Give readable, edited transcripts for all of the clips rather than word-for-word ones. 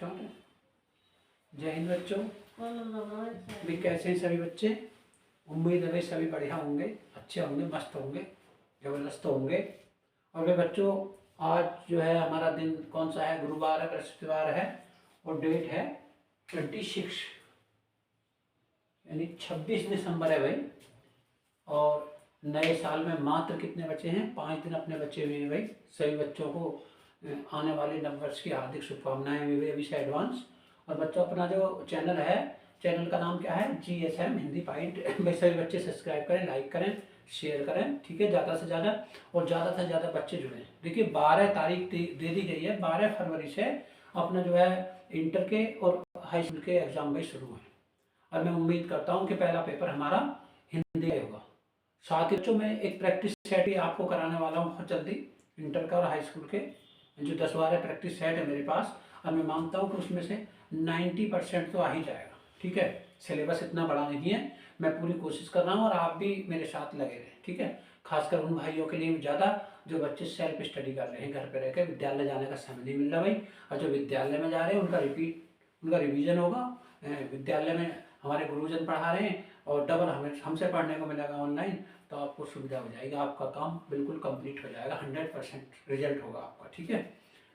Start है। जय हिंद बच्चों। भी कैसे हैं सभी बच्चे? उम्मीद है भाई सभी बढ़िया होंगे, अच्छे होंगे, मस्त होंगे, जबरदस्त होंगे। और भाई बच्चों, आज जो है हमारा दिन कौन सा है? गुरुवार है, बृहस्पतिवार है और डेट है 26 यानी 26 दिसंबर है भाई। और नए साल में मात्र कितने बचे हैं? 5 दिन अपने बचे हुए हैं भाई। सभी बच्चों को आने वाले नववर्ष की हार्दिक शुभकामनाएं भी अभी से एडवांस। और बच्चों, अपना जो चैनल है, चैनल का नाम क्या है? GSM Hindi point. भाई सभी बच्चे सब्सक्राइब करें, लाइक करें, शेयर करें, ठीक है, ज़्यादा से ज़्यादा। और ज़्यादा से ज़्यादा बच्चे जुड़ें। देखिए 12 तारीख दे दी गई है, 12 फरवरी से अपना जो है इंटर के और हाई स्कूल के एग्जाम भाई शुरू हैं। और मैं उम्मीद करता हूँ कि पहला पेपर हमारा हिंदी का होगा। साथ ही बच्चों में एक प्रैक्टिस सेट भी आपको कराने वाला हूँ बहुत जल्दी, इंटर का और हाई स्कूल के जो 10-12 प्रैक्टिस सेट है मेरे पास। और मैं मानता हूँ कि उसमें से 90% तो आ ही जाएगा, ठीक है। सिलेबस इतना बड़ा नहीं है, मैं पूरी कोशिश कर रहा हूँ और आप भी मेरे साथ लगे रहें, ठीक है। खासकर उन भाइयों के लिए ज़्यादा जो बच्चे सेल्फ स्टडी कर रहे हैं, घर पे रहकर, विद्यालय जाने का समय नहीं मिल रहा भाई। और जो विद्यालय में जा रहे हैं उनका रिवीजन होगा। विद्यालय में हमारे गुरुजन पढ़ा रहे हैं और डबल हमसे पढ़ने को मिलेगा ऑनलाइन, तो आपको सुविधा हो जाएगी, आपका काम बिल्कुल कंप्लीट हो जाएगा, 100% रिजल्ट होगा आपका, ठीक है।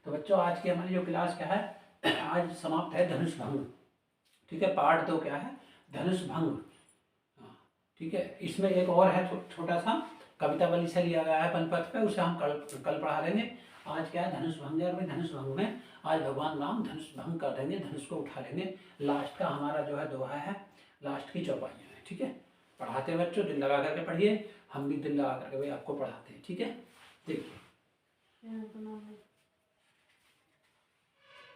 तो बच्चों, आज की हमारी जो क्लास क्या है, आज समाप्त है धनुष भंग, ठीक है। पार्ट 2 क्या है? धनुष भंग, ठीक है। इसमें एक और है छोटा सा कवितावली से लिया गया है पनपथ पे, उसे हम कल पढ़ा देंगे। आज क्या है? धनुष भंग है। और भाई धनुष भंग में आज भगवान राम धनुष भंग कर देंगे, धनुष को उठा लेंगे। लास्ट का हमारा जो है दोहा है, लास्ट की चौपाइयाँ है, ठीक है। पढ़ाते हैं बच्चों, दिल लगा करके पढ़िए, हम भी दिल लगा करके भाई आपको पढ़ाते हैं, ठीक है। देखिए,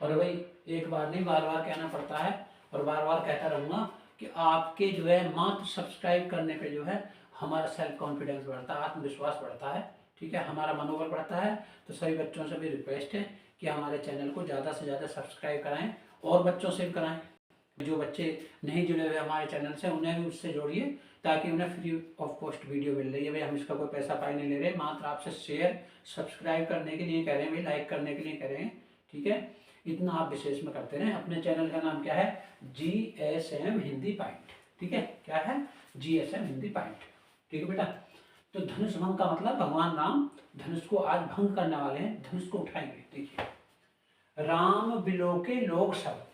और भाई एक बार नहीं, बार बार कहना पड़ता है और बार बार कहता रहूँगा कि आपके जो है मात्र सब्सक्राइब करने पे जो है हमारा सेल्फ कॉन्फिडेंस बढ़ता है, आत्मविश्वास बढ़ता है, ठीक है, हमारा मनोबल बढ़ता है। तो सभी बच्चों से भी रिक्वेस्ट है कि हमारे चैनल को ज़्यादा से ज़्यादा सब्सक्राइब कराएं और बच्चों से भी कराएं। जो बच्चे नहीं जुड़े हुए हमारे चैनल से, उन्हें भी उससे जोड़िए ताकि उन्हें फ्री ऑफ कॉस्ट वीडियो मिल रही है भाई। हम इसका कोई पैसा पाई नहीं ले रहे, मात्र आपसे शेयर सब्सक्राइब करने के लिए कह रहे हैं भाई, लाइक करने के लिए कह रहे हैं, ठीक है। इतना आप विशेष में करते रहें। अपने चैनल का नाम क्या है? GSM हिंदी पॉइंट, ठीक है। क्या है? GSM हिंदी पॉइंट, ठीक है बेटा। तो धनुष भंग का मतलब भगवान राम धनुष को आज भंग करने वाले हैं, धनुष को उठाएंगे। देखिए, राम बिलोके लोग सब।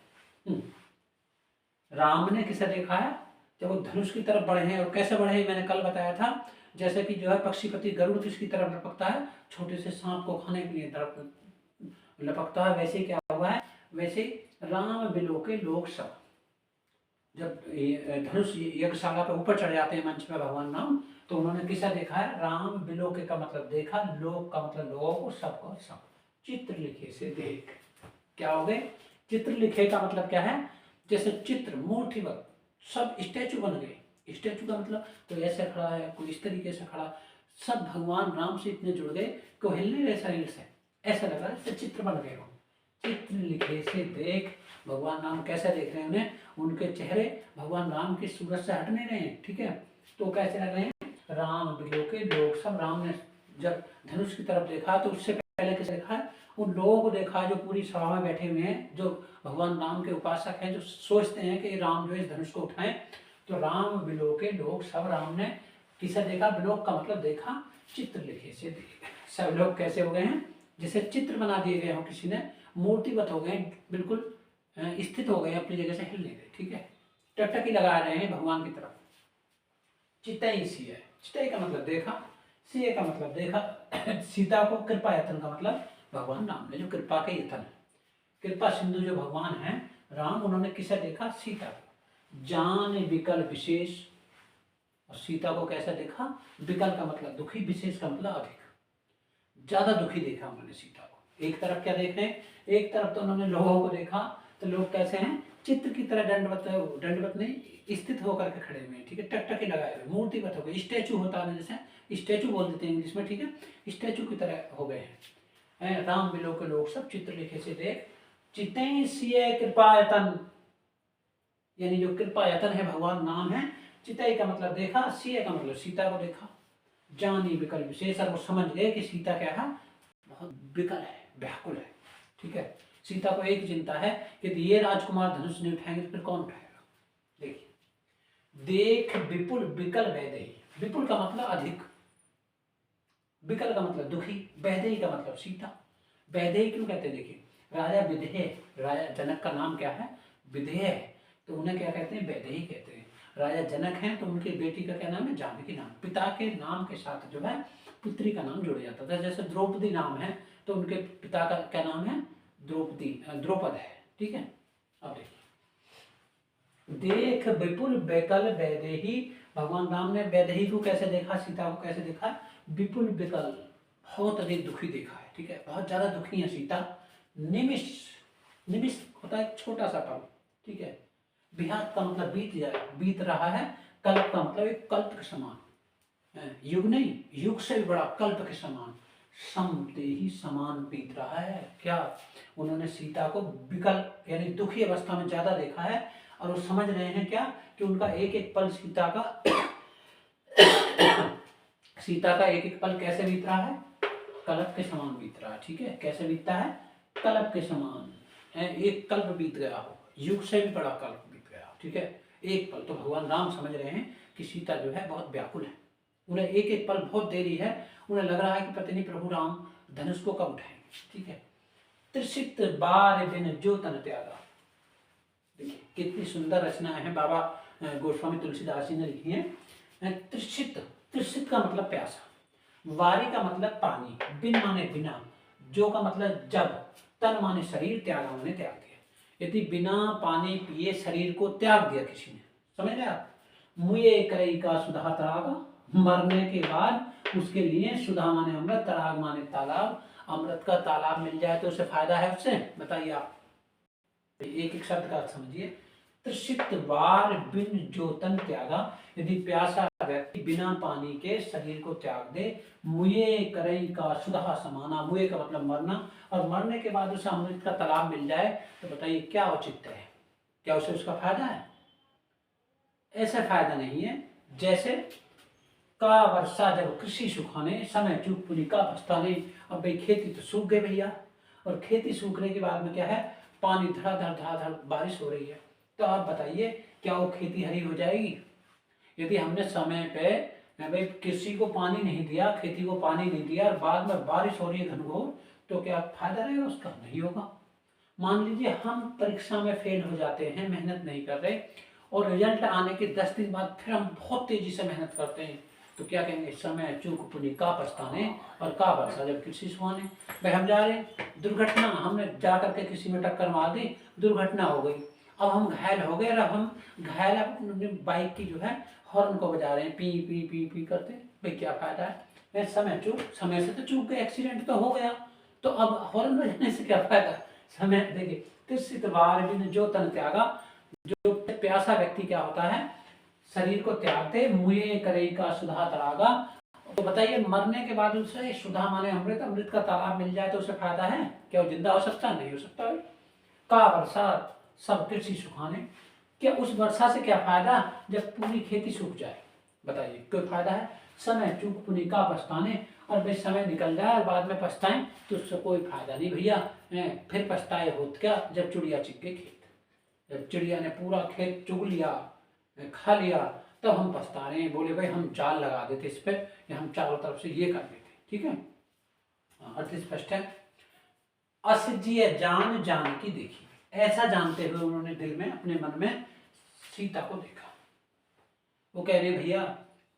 राम ने किसे देखा है? जब वो धनुष की तरफ बढ़े हैं। और कैसे बढ़े हैं मैंने कल बताया था, जैसे कि जो है पक्षीपति गरुड़ किसकी तरफ लपकता है? छोटे से सांप को खाने के लिए तरफ लपकता है। वैसे क्या हुआ है? वैसे राम बिलोके लोग सब, जब धनुष यज्ञशाला पे ऊपर चढ़ जाते हैं मंच पे भगवान राम, तो उन्होंने किसा देखा है? राम बिलोके का मतलब देखा, लोक का मतलब लोगों को, सबको सब। चित्र लिखे से देख, क्या हो गए? चित्र लिखे का मतलब क्या है? जैसे चित्र मूर्तिवत सब स्टैचू बन गए। स्टैचू का मतलब कोई ऐसे खड़ा है, कोई इस तरीके से खड़ा, सब भगवान राम से इतने जुड़ गए कि हिल नहीं रहे शरीर से, ऐसा लगा जैसे चित्र बन गए हो। चित्र लिखे से देख, भगवान राम कैसे देख रहे हैं उन्हें? उनके चेहरे भगवान राम की सूरत से हट नहीं रहे हैं, ठीक है। तो कैसे लग रहे हैं? राम बिलोके लोग सब। राम ने जब धनुष की तरफ देखा तो उससे पहले किसे देखा है? उन लोगों को देखा जो पूरी सभा में बैठे हुए हैं, जो भगवान राम के उपासक हैं, जो सोचते हैं कि राम जो इस धनुष को उठाएं। तो राम बिलोके लोग सब, राम ने किसे देखा? बिलोक का मतलब देखा, चित्र लिखे से देख। सब लोग कैसे हो गए हैं? जैसे चित्र बना दिए गए हो, किसी ने मूर्तिवत हो गए, बिल्कुल स्थित हो गए, अपनी जगह से हिल नहीं गए, ठीक है। टकटकी लगा रहे हैं भगवान की तरफ। चितई सिय, चितई का मतलब देखा, सिय का मतलब देखा। सीता को कृपा यतन का मतलब भगवान राम ने जो कृपा के यतन, कृपा सिंधु जो भगवान है राम, उन्होंने किसे देखा? सीता को। जान विकल विशेष, और सीता को कैसा देखा? विकल का मतलब दुखी, विशेष का मतलब अधिक, ज्यादा दुखी देखा उन्होंने सीता को। एक तरफ क्या देख रहे हैं? एक तरफ तो उन्होंने लोगों को देखा, तो लोग कैसे हैं? चित्र की तरह दंडवत नहीं, स्थित होकर के खड़े हुए हैं, ठीक है, टकटकी लगाए हुए, मूर्तिवत हो गए। स्टैचू होता है, जैसे स्टैचू बोल देते हैं इंग्लिश में, ठीक है, स्टैचू की तरह हो गए हैं। राम बिलोके लोग सब, चित्र लिखे से देख, चितई सिय कृपायतन, यानी जो कृपायतन है भगवान नाम है। चितई का मतलब देखा, सिय का मतलब सीता को देखा। जानी विकल विशेष, और वो समझ गए कि सीता क्या है? बहुत विकल है, व्याकुल है, ठीक है। सीता को एक चिंता है कि यदि ये राजकुमार धनुष नहीं उठाएंगे तो फिर कौन उठाएगा। देखिए, देख विपुल विकल वैदेही, विपुल का मतलब अधिक, विकल का मतलब दुखी, वैदेही का मतलब सीता। वैदेही क्यों कहते हैं, देखिए राजा विदेह, राजा जनक का नाम क्या है, विदेह है, तो उन्हें क्या कहते हैं, वैदेही कहते हैं। राजा जनक हैं तो उनकी बेटी का क्या नाम है, जानकी नाम। पिता के नाम के साथ जो है पुत्री का नाम जुड़ जाता था। जैसे द्रौपदी नाम है तो उनके पिता का क्या नाम है, द्रौपदी, द्रौपद है। ठीक है, अब देखिए, देख विपुल विकल वैदेही, भगवान राम ने वैदेही को कैसे देखा, सीता को कैसे देखा, विपुल विकल, बहुत अधिक दुखी देखा है। ठीक है, बहुत ज्यादा दुखी है सीता। निमिष, निमिष होता है छोटा सा पल। ठीक है, विहात का मतलब बीत जाए, बीत रहा है। कल्प का मतलब एक कल्प के समान, युग नहीं, युग से भी बड़ा, कल्प के समान। समते ही समान बीत रहा है। क्या, उन्होंने सीता को विकल यानी दुखी अवस्था में ज्यादा देखा है, और वो समझ रहे हैं क्या कि उनका एक एक पल सीता का सीता का एक एक पल कैसे बीत रहा है, कल्प के समान बीत रहा है। ठीक है, कैसे बीतता है, कल्प के समान, एक कल्प बीत गया हो, युग से भी बड़ा कल्प बीत गया हो। ठीक है, एक पल। तो भगवान राम समझ रहे हैं कि सीता जो है बहुत व्याकुल है, उन्हें एक एक पल बहुत देरी है, उन्हें लग रहा है कि पता नहीं प्रभु राम धनुष को कब उठाएंगे। ठीक है, त्रिशित बार दिन जो तन त्यागा, देखिए कितनी सुंदर रचनाएं हैं बाबा गोस्वामी तुलसीदास जी ने लिखी हैं। त्रिशित, त्रिशित का मतलब प्यासा, वारी का मतलब पानी, बिन माने बिना, जो का मतलब जब, तन माने शरीर, त्यागा माने त्याग दिया। यदि बिना पानी पिए शरीर को त्याग दिया किसी ने, समझ रहे आप, मुए करई का सुधा तरागा, मरने के बाद उसके लिए सुधा माने अमृत, तराग माने तालाब, अमृत का तालाब मिल जाए तो उसे फायदा है उससे, बताइए आप। एक एक शब्द का अर्थ समझिए। त्रिशित वार बिन जो तन त्यागा, यदि प्यासा व्यक्ति बिना पानी के शरीर को त्याग दे, मुए करई का सुधा समाना, मुए का मतलब मरना, और मरने के बाद उसे अमृत का तालाब मिल जाए तो बताइए क्या औचित्य है, क्या उसे उसका फायदा है? ऐसा फायदा नहीं है। जैसे का वर्षा जब कृषि सुखाने, समय चूक पुनि का पछताने। अब भाई खेती तो सूख गई भैया, और खेती सूखने के बाद में क्या है, पानी धड़ाधड़ धड़ाधड़ बारिश हो रही है, तो आप बताइए क्या वो खेती हरी हो जाएगी? यदि हमने समय पे भाई कृषि को पानी नहीं दिया, खेती को पानी नहीं दिया, और बाद में बारिश हो रही है घनघोर, तो क्या फायदा रहेगा उसका? नहीं होगा। मान लीजिए हम परीक्षा में फेल हो जाते हैं, मेहनत नहीं कर रहे, और रिजल्ट आने के 10 दिन बाद फिर हम बहुत तेजी से मेहनत करते हैं, तो क्या कहेंगे, समय चूक पुनि का पछताने, और का वर्षा जब कृषि सुहाने। भाई हम जा रहे हैं, दुर्घटना, हमने जा करके किसी में टक्कर मार दी, दुर्घटना हो गई, अब हम घायल हो गए, और अब हम घायल अपनी बाइक की जो है हॉर्न को बजा रहे हैं, पी पी पी पी करते, भाई क्या फायदा है? समय चूक, समय से तो चूक गए, एक्सीडेंट तो हो गया, तो अब हॉर्न बजाने से क्या फायदा? समय, देखिए त्रिशित वार बिन जो तन त्यागा, जो प्यासा व्यक्ति क्या होता है, शरीर को त्याग दे, मुए करई का सुधा तरागा। तो बताइए मरने के बाद उसे सुधा माने अमृत, अमृत का तालाब मिल जाए तो उसे फायदा है? क्या वो जिंदा हो सकता है? नहीं हो सकता है। का वर्षा सब कृषि सुखाने, क्या उस वर्षा से क्या फायदा जब पूरी खेती सूख जाए? बताइए कोई फायदा है? समय चूक पुनि का पछताने, और भाई समय निकल जाए और बाद में पछताएं तो उससे कोई फायदा नहीं भैया। फिर पछताए होत क्या, जब चिड़िया चिग गई खेत, जब चिड़िया ने पूरा खेत चुग लिया, खा लिया, तब हम पछता रहे हैं, बोले भाई हम जाल लगा देते इस पर, या हम चारों तरफ से ये कर देते। ठीक है, अर्थ स्पष्ट है। असजिय जान जान की देखी, ऐसा जानते हुए उन्होंने दिल में, अपने मन में सीता को देखा। वो कह रहे भैया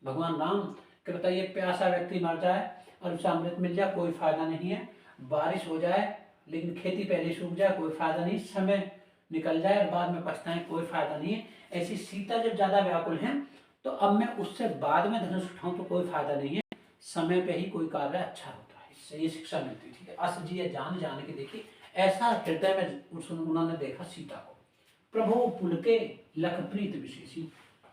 भगवान राम कि बताइए प्यासा व्यक्ति मर जाए और उसे अमृत मिल जाए कोई फायदा नहीं है, बारिश हो जाए लेकिन खेती पहले सूख जाए कोई फायदा नहीं, समय निकल जाए और बाद में पछताएं कोई फायदा नहीं है। ऐसी सीता जब ज्यादा व्याकुल है तो अब मैं उससे बाद में धनुष उठाऊं तो कोई फायदा नहीं है, समय पे ही कोई कार्य अच्छा होता है। इससे ये शिक्षा मिलती थी। असजिय जान जान के देखी, ऐसा हृदय में उन्होंने देखा सीता को। प्रभु पुल के लखप्रीत विशेषी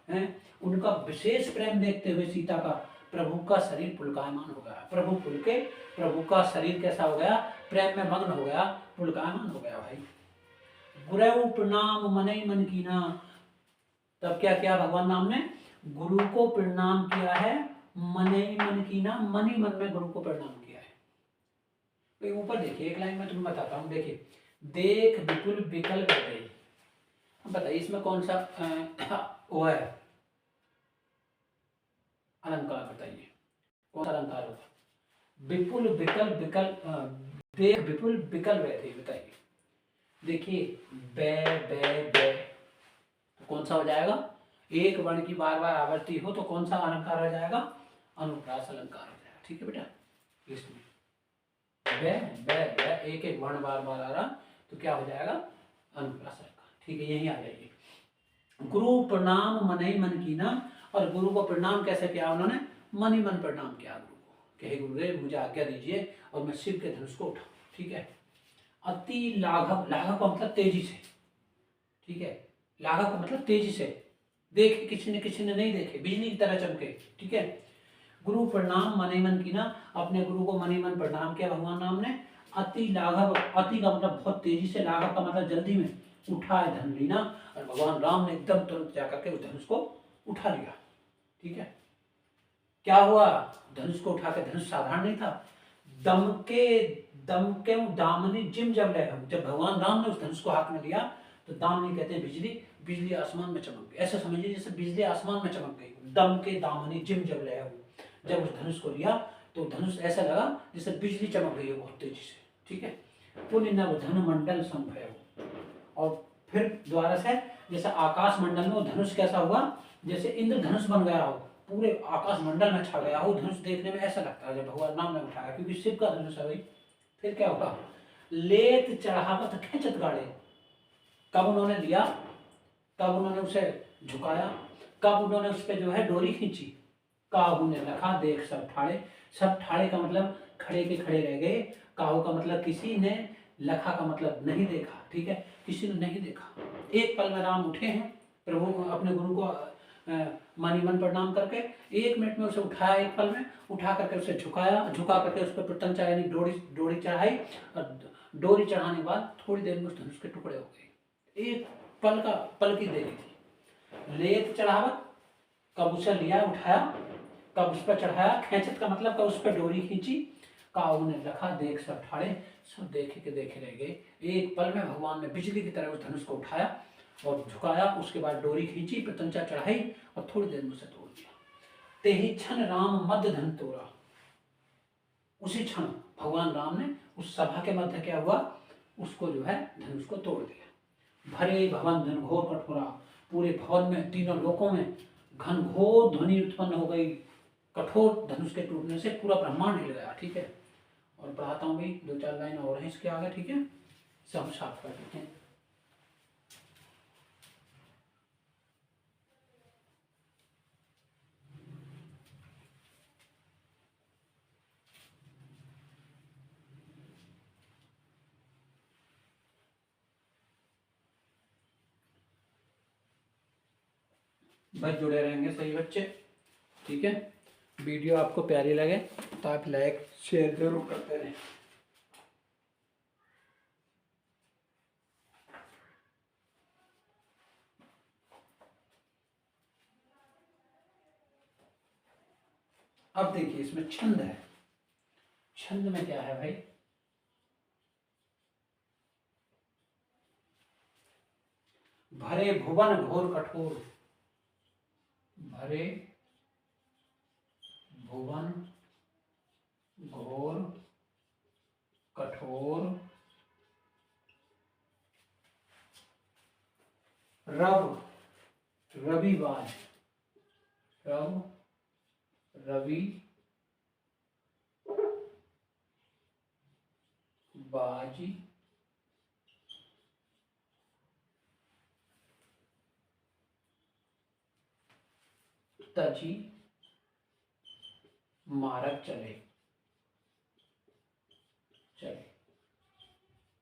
है, उनका विशेष प्रेम देखते हुए सीता का प्रभु का शरीर पुलकायमान हो गया। प्रभु पुल के, प्रभु का शरीर कैसा हो गया? प्रेम में मग्न हो गया, पुलकायमान हो गया भाई। गुरु प्रणाम मनई मन कीना, तब क्या किया भगवान राम ने? गुरु को प्रणाम किया है, मनई मन कीना, मन ही मन में गुरु को प्रणाम किया है। ऊपर देखिए एक लाइन में तुम्हें बताता हूँ, देखिए देख विपुल विकल वैभव। अब बताइए इसमें कौन सा वो है अलंकार, बताइए कौन सा अलंकार होगा? विपुल विकल विकल देख विपुल विकल वैभव, बताइए। देखिए बै बै बै तो कौन सा हो जाएगा? एक वर्ण की बार बार आवृत्ति हो तो कौन सा अलंकार हो जाएगा? अनुप्रास अलंकार हो जाएगा। ठीक है बेटा, इसमें बै बै बै एक एक वर्ण बार बार आ रहा तो क्या हो जाएगा? अनुप्रास अलंकार। ठीक है, यही आ जाएगी। गुरु प्रणाम मन ही मन कीना, और गुरु को प्रणाम कैसे किया उन्होंने? मन ही मन प्रणाम किया गुरु को, कहे गुरुदेव मुझे आज्ञा दीजिए और मैं शिव के धनुष को उठाऊं। ठीक है। अति लाघव, लाघव का मतलब तेजी से। ठीक है, लाघव का मतलब तेजी से, देखे किसी ने नहीं देखे, बिजली की तरह चमके। ठीक है। गुरु प्रणाम मन ही मन कीना, अपने गुरु को मन ही मन प्रणाम किया भगवान राम ने। अति लाघव, अति का मतलब बहुत तेजी से, लाघव का मतलब जल्दी में, उठाए धन लीना, और भगवान राम ने एकदम तुरंत जाकर के उस धनुष को उठा लिया। ठीक है। क्या हुआ? धनुष को उठा के, धनुष साधारण नहीं था, दमके दामनी जिम जब ले, जब भगवान राम ने उस धनुष को हाथ में लिया तो दामनी कहते हैं बिजली, बिजली आसमान में चमक गई। ऐसा समझिए जैसे बिजली आसमान में चमक गई। दम के दामनी जिम जब ले, जब उस धनुष को लिया तो धनुष ऐसा लगा जैसे बिजली चमक रही है बहुत तेजी से। ठीक है। पुण्य नव धन मंडल संभय, और फिर दोबारा से जैसे आकाश मंडल में वो धनुष कैसा हुआ? जैसे इंद्र धनुष बन गया हो, पूरे आकाश मंडल में छा गया हो धनुष। देखने में ऐसा लगता है जब भगवान राम ने उठाया, क्योंकि शिव का धनुष है भाई। फिर क्या होगा? लेत चढ़ावत खेचत गाड़े, कब उन्होंने लिया, कब उन्होंने उसे झुकाया, कब उन्होंने उस पर जो है डोरी खींची। काहू ने लखा देख सब ठाड़े, सब ठाड़े का मतलब खड़े के खड़े रह गए। काहू का मतलब किसी ने, लखा का मतलब नहीं देखा। ठीक है, किसी ने नहीं देखा। एक पल में राम उठे हैं, प्रभु अपने गुरु को मन ही मन प्रणाम करके, 1 मिनट में उसे उठाया, एक पल में उठा करके उसे झुकाया, झुका करके उस पर प्रतंचा यानी डोरी चढ़ाई, और डोरी चढ़ाने के बाद थोड़ी देर में उस धनुष के टुकड़े हो गए। एक पल की देरी थी। लेत चढ़ावत, कब उसे लिया उठाया, कब उस पर चढ़ाया। खेचत का मतलब कब उस पर डोरी खींची। काहू ने लखा देख सब ठाड़े, सब देखे के देखे रह गए। एक पल में भगवान ने बिजली की तरह उस धनुष को उठाया और झुकाया, उसके बाद डोरी खींची, प्रतंचा चढ़ाई और थोड़ी देर में उसे तोड़ दिया। ते ही क्षण राम मध्य धन तोड़ा, उसी क्षण भगवान राम ने उस सभा के मध्य क्या हुआ? उसको जो है धनुष को तोड़ दिया। भरे भवन घनघोर कठोरा, पूरे भवन में, तीनों लोकों में घनघोर ध्वनि उत्पन्न हो गई। कठोर धनुष के टूटने से पूरा ब्रह्मांड हिल गया। ठीक है। और पढ़ाता हूँ भाई, 2-4 लाइन और हैं इसके आगे। ठीक है, सब साफ कर देते हैं। बस जुड़े रहेंगे सही बच्चे। ठीक है, वीडियो आपको प्यारी लगे तो आप लाइक शेयर जरूर करते रहें। अब देखिए इसमें छंद है। छंद में क्या है भाई? भरे भुवन घोर कठोर, भरे भुवन घोर कठोर, रव रविवार, रव रवि बाजी, तजी मारक चले।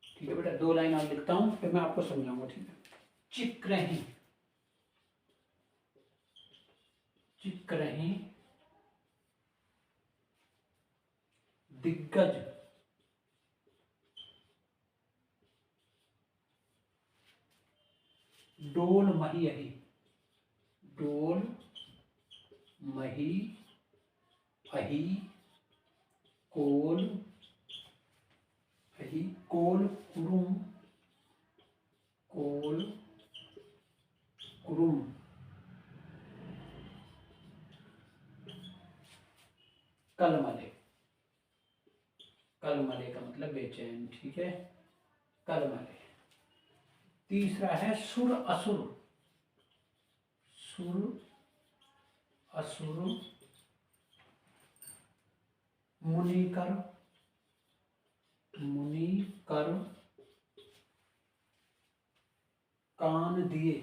ठीक है बेटा, 2 लाइन और लिखता हूं फिर मैं आपको समझाऊंगा। ठीक है। चिक्रही, चिक्रही दिग्गज, डोल मही अही, डोल मही अही, कोल अही, कोल कुरुम ठीक है, कलमले। तीसरा है सुर असुर, सुर असुर मुनिकर, मुनिकर कान दिए,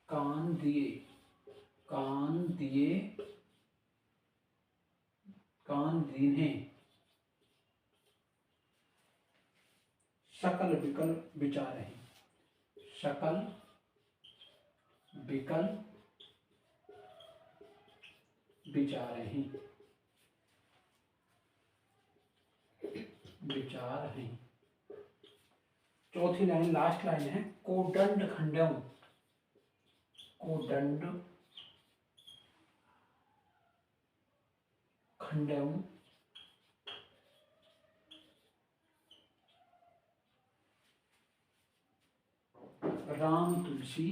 कान दिए, कान दिए, कान दीन्हे, शकल विकल विचारहि, शकल विकल विचारहि, विचारहि। चौथी लाइन, लास्ट लाइन है, कोदंड खंडम, कोदंड खंडम राम तुलसी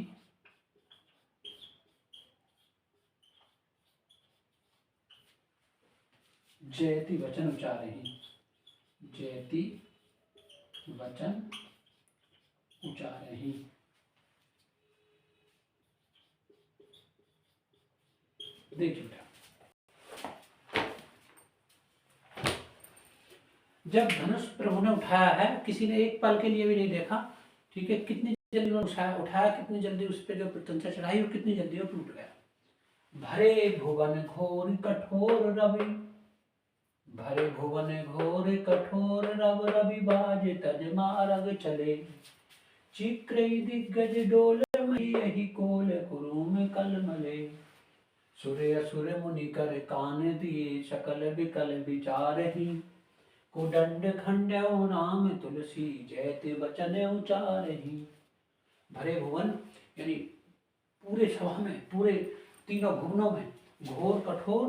जयति वचन उचारहि, जयति वचन उचारहि। देखिए बेटा, जब धनुष प्रभु ने उठाया है, किसी ने एक पल के लिए भी नहीं देखा, ठीक है, कितनी जल्दी उन्होंने उठाया, कितनी जल्दी उस पर जो प्रत्यंचा चढ़ाई और कितनी जल्दी वो टूट गया। भरे भुवन घोर कठोर रवि, भरे भुवन घोर कठोर रव रवि बाज तज मारग चले, चिक्र दिग्गज डोल मही यही कोल कुरुम कलमले, सुरे असुर मुनि कर कान दिए, सकल विकल विचारहि, कोदंड खंड्यो राम तुलसी जयति वचन उचारहि। भरे भुवन यानी पूरे सभा में, पूरे तीनों भुवनों में घोर कठोर,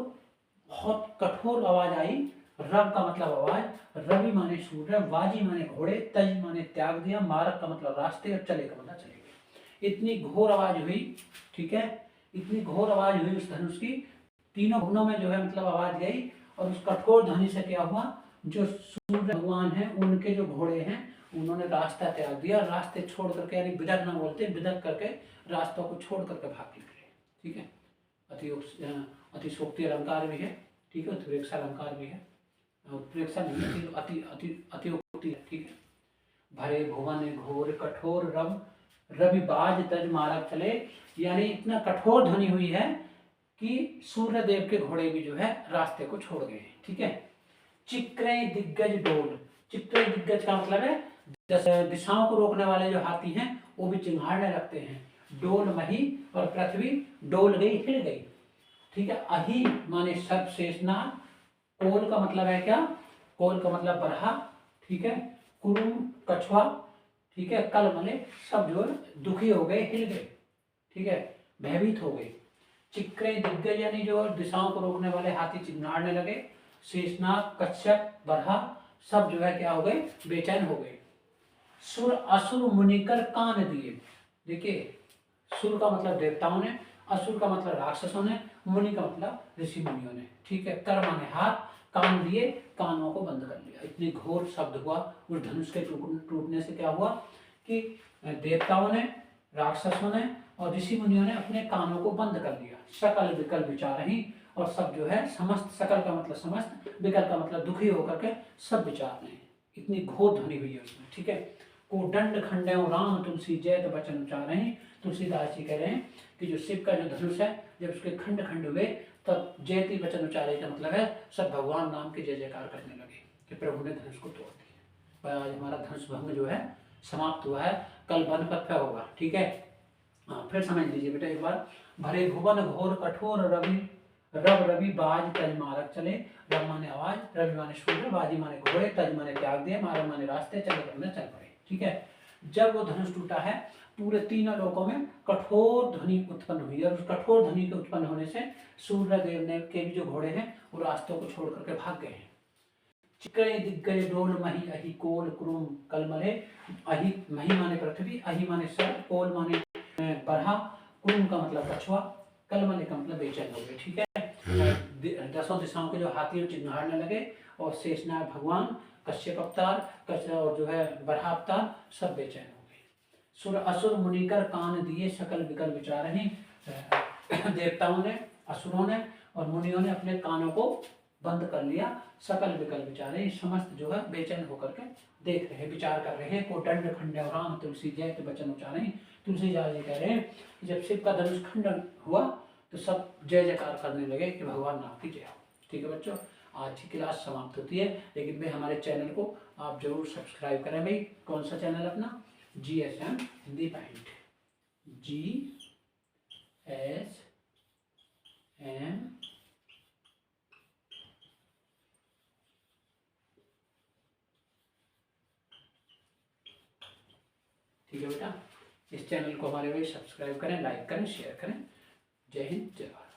बहुत कठोर आवाज आई। रव का मतलब आवाज, रवि माने सूर्य, वाजी माने घोड़े, तज माने त्याग दिया, मारक का मतलब रास्ते और चले का मतलब चले गए। इतनी घोर आवाज हुई, ठीक है, इतनी घोर आवाज हुई उस धनुष की, तीनों भुवनों में जो है मतलब आवाज गई। और उस कठोर ध्वनि से क्या हुआ, जो सूर्य भगवान है उनके जो घोड़े हैं उन्होंने रास्ता त्याग दिया, रास्ते छोड़ करके, यानी बिदक ना बोलते, बिदक करके रास्तों को छोड़ करके भाग निकले। ठीक है, अतिशोक्ति अलंकार भी है, ठीक है, उत्प्रेक्षा अलंकार भी है, उत्प्रेक्षा नहीं है, अतिउक्ति है, ठीक है। भरे भुवन घोर कठोर रव रवि बाज तज मारक चले, यानी इतना कठोर ध्वनि हुई है कि सूर्य देव के घोड़े भी जो है रास्ते को छोड़ गए। ठीक है। चिक्रे दिग्गज डोल, चिक्रे दिग्गज का मतलब है 10 दिशाओं को रोकने वाले जो हाथी हैं वो भी चिंगाड़ने लगते हैं। डोल मही और पृथ्वी डोल गई, हिल गई। ठीक है। अहि माने सर्प शेषनाग, कोल का मतलब है क्या, कोल का मतलब बरहा, ठीक है। कुरुम कछुआ, ठीक है। कल मले सब जो दुखी हो गए, हिल गए, ठीक है, भयभीत हो गए। चिक्रे दिग्गज यानी जो दिशाओं को रोकने वाले हाथी चिंगाड़ने लगे। शेषनाग, कच्छप, बरहा सब जो है क्या हो गए, बेचैन हो गए। सुर असुर मुनिकर कान दिए, देखिए सुर का मतलब देवताओं ने, असुर का मतलब राक्षसों ने, मुनि का मतलब ऋषि मुनियों ने। ठीक है। कर माने हाथ, कान दिए, कानों को बंद कर लिया। इतनी घोर शब्द हुआ उस धनुष के टूटने से। क्या हुआ कि देवताओं ने, राक्षसों ने और ऋषि मुनियों ने अपने कानों को बंद कर लिया। सकल विकल विचार ही, और सब जो है समस्त, सकल का मतलब समस्त, विकल का मतलब दुखी होकर के सब विचार रहे हैं। इतनी घोर ध्वनि हुई है उसमें। ठीक है। कोदंड खंडे राम तुलसी जयत वचन उचार रहे हैं। तुलसीदास जी कह रहे हैं कि जो शिव का जो धनुष है, जब उसके खंड खंड हुए तब जयति वचन उचारे का मतलब है सब भगवान नाम के जय जयकार करने लगे कि प्रभु ने धनुष को तोड़ दिया। आज हमारा धनुष भंग जो है समाप्त हुआ है, कल वन पथ होगा। ठीक है। हाँ, फिर समझ लीजिए बेटा एक बार। भरे भुवन घोर कठोर रवि रव रवि बाज तज मारक चले। रव माने आवाज, रवि माने सूर्य, बाजी माने घोड़े, तज माने त्याग दिए, मारक माने रास्ते, चले करने चल पड़े। ठीक है। जब वो धनुष टूटा है, पूरे तीनों लोकों में कठोर ध्वनि उत्पन्न हुई, और उस कठोर ध्वनि के उत्पन्न होने से सूर्य देव ने के भी जो घोड़े हैं वो रास्तों को छोड़ करके भाग गए हैं। चिक्रे दिग्गज डोल मही अहि कोल क्रूम कलमले। अहि मही माने पृथ्वी, अहि माने सर्प, कोल माने बरहा, क्रूम का मतलब कछुआ, कलमले का मतलब बेचैन हो गए। ठीक है। 10 दिशाओं के जो हाथी चिंगाड़ने लगे, और शेषनाग भगवान कश्यप अवतार, और जो है बराह अवतार, सब बेचैन हो गए। सुर असुर मुनिकर कान दिए सकल विकल विचार हैं। देवताओं ने, असुरों ने और मुनियों ने अपने कानों को बंद कर लिया, सकल विकल विचारे, समस्त जो है बेचैन होकर के देख रहे, विचार कर रहे हैं। को दंड खंडव राम तुलसी जय वचन उचारे। तुलसीदास जी कह रहे हैं कि जब शिव का धनुष खंडन हुआ तो सब जय जयकार करने लगे कि भगवान नाम की जय हो। ठीक है बच्चों, आज की क्लास समाप्त होती है, लेकिन भाई हमारे चैनल को आप जरूर सब्सक्राइब करें। भाई कौन सा चैनल अपना? GSM हिंदी पॉइंट, GSM ठीक है बेटा, इस चैनल को हमारे भाई सब्सक्राइब करें, लाइक करें, शेयर करें। जय हिंद, जय भारत।